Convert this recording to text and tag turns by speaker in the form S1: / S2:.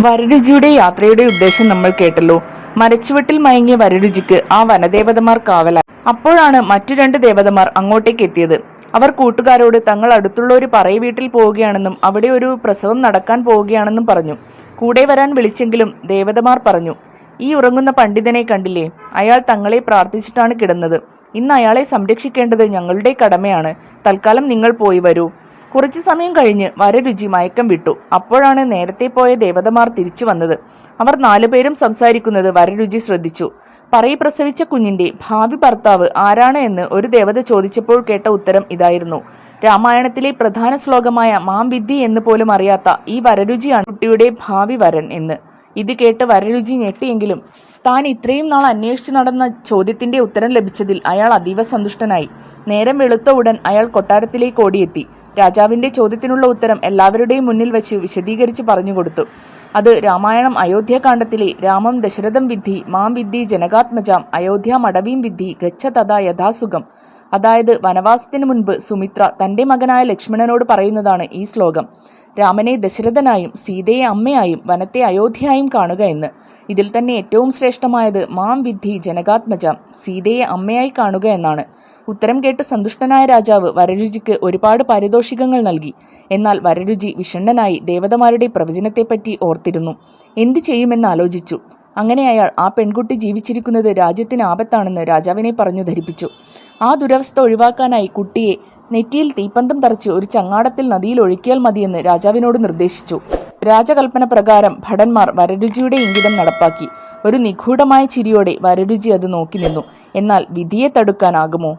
S1: വരരുചിയുടെ യാത്രയുടെ ഉദ്ദേശം നമ്മൾ കേട്ടല്ലോ. മരച്ചുവട്ടിൽ മയങ്ങിയ വരരുചിക്ക് ആ വനദേവതമാർ കാവലായി. അപ്പോഴാണ് മറ്റു രണ്ട് ദേവതമാർ അങ്ങോട്ടേക്ക് എത്തിയത്. അവർ കൂട്ടുകാരോട് തങ്ങൾ അടുത്തുള്ള ഒരു പറയ വീട്ടിൽ പോവുകയാണെന്നും അവിടെ ഒരു പ്രസവം നടക്കാൻ പോവുകയാണെന്നും പറഞ്ഞു. കൂടെ വരാൻ വിളിച്ചെങ്കിലും ദേവതമാർ പറഞ്ഞു, ഈ ഉറങ്ങുന്ന പണ്ഡിതനെ കണ്ടില്ലേ, അയാൾ തങ്ങളെ പ്രാർത്ഥിച്ചിട്ടാണ് കിടന്നത്. ഇന്ന് അയാളെ സംരക്ഷിക്കേണ്ടത് ഞങ്ങളുടെ കടമയാണ്. തൽക്കാലം നിങ്ങൾ പോയി വരൂ. കുറച്ചു സമയം കഴിഞ്ഞ് വരരുചി മയക്കം വിട്ടു. അപ്പോഴാണ് നേരത്തെ പോയ ദേവതമാർ തിരിച്ചു വന്നത്. അവർ നാലുപേരും സംസാരിക്കുന്നത് വരരുചി ശ്രദ്ധിച്ചു. പറയി പ്രസവിച്ച കുഞ്ഞിന്റെ ഭാവി ഭർത്താവ് ആരാണ് എന്ന് ഒരു ദേവത ചോദിച്ചപ്പോൾ കേട്ട ഉത്തരം ഇതായിരുന്നു. രാമായണത്തിലെ പ്രധാന ശ്ലോകമായ മാം വിദ്ധി എന്ന് പോലും അറിയാത്ത ഈ വരരുചിയാണ് കുട്ടിയുടെ ഭാവി വരൻ എന്ന്. ഇത് കേട്ട് വരരുചി ഞെട്ടിയെങ്കിലും താൻ ഇത്രയും നാൾ അന്വേഷിച്ചു നടന്ന ചോദ്യത്തിന്റെ ഉത്തരം ലഭിച്ചതിൽ അയാൾ അതീവ സന്തുഷ്ടനായി. നേരം വെളുത്ത ഉടൻ അയാൾ കൊട്ടാരത്തിലേക്ക് ഓടിയെത്തി. രാജാവിന്റെ ചോദ്യത്തിനുള്ള ഉത്തരം എല്ലാവരുടെയും മുന്നിൽ വെച്ച് വിശദീകരിച്ച് പറഞ്ഞുകൊടുത്തു. അത് രാമായണം അയോധ്യാകാണ്ഡത്തിലെ രാമം ദശരഥം വിദ്ധി മാം വിദ്ധി ജനകാത്മജാം അയോധ്യ മടവീം വിദ്ധി ഗച്ഛ തഥാ യഥാസുഖം, അതായത് വനവാസത്തിന് മുൻപ് സുമിത്ര തന്റെ മകനായ ലക്ഷ്മണനോട് പറയുന്നതാണ് ഈ ശ്ലോകം. രാമനെ ദശരഥനായും സീതയെ അമ്മയായും വനത്തെ അയോധ്യയായും കാണുക എന്ന്. ഇതിൽ തന്നെ ഏറ്റവും ശ്രേഷ്ഠമായത് മാം വിദ്ധി ജനകാത്മജാം, സീതയെ അമ്മയായി കാണുക എന്നാണ്. ഉത്തരം കേട്ട് സന്തുഷ്ടനായ രാജാവ് വരരുചിക്ക് ഒരുപാട് പാരിതോഷികങ്ങൾ നൽകി. എന്നാൽ വരരുചി വിഷണ്ണനായി ദേവതമാരുടെ പ്രവചനത്തെപ്പറ്റി ഓർത്തിരുന്നു. എന്തു ചെയ്യുമെന്ന് ആലോചിച്ചു. അങ്ങനെ അയാൾ ആ പെൺകുട്ടി ജീവിച്ചിരിക്കുന്നത് രാജ്യത്തിന് ആപത്താണെന്ന് രാജാവിനെ പറഞ്ഞു ധരിപ്പിച്ചു. ആ ദുരവസ്ഥ ഒഴിവാക്കാനായി കുട്ടിയെ നെറ്റിയിൽ തീപ്പന്തം തറച്ച് ഒരു ചങ്ങാടത്തിൽ നദിയിൽ ഒഴുക്കിയാൽ മതിയെന്ന് രാജാവിനോട് നിർദ്ദേശിച്ചു. രാജകൽപ്പന പ്രകാരം ഭടന്മാർ വരരുചിയുടെ ഇംഗിതം നടപ്പാക്കി. ഒരു നിഗൂഢമായ ചിരിയോടെ വരരുചി അത് നോക്കി നിന്നു. എന്നാൽ വിധിയെ തടുക്കാനാകുമോ?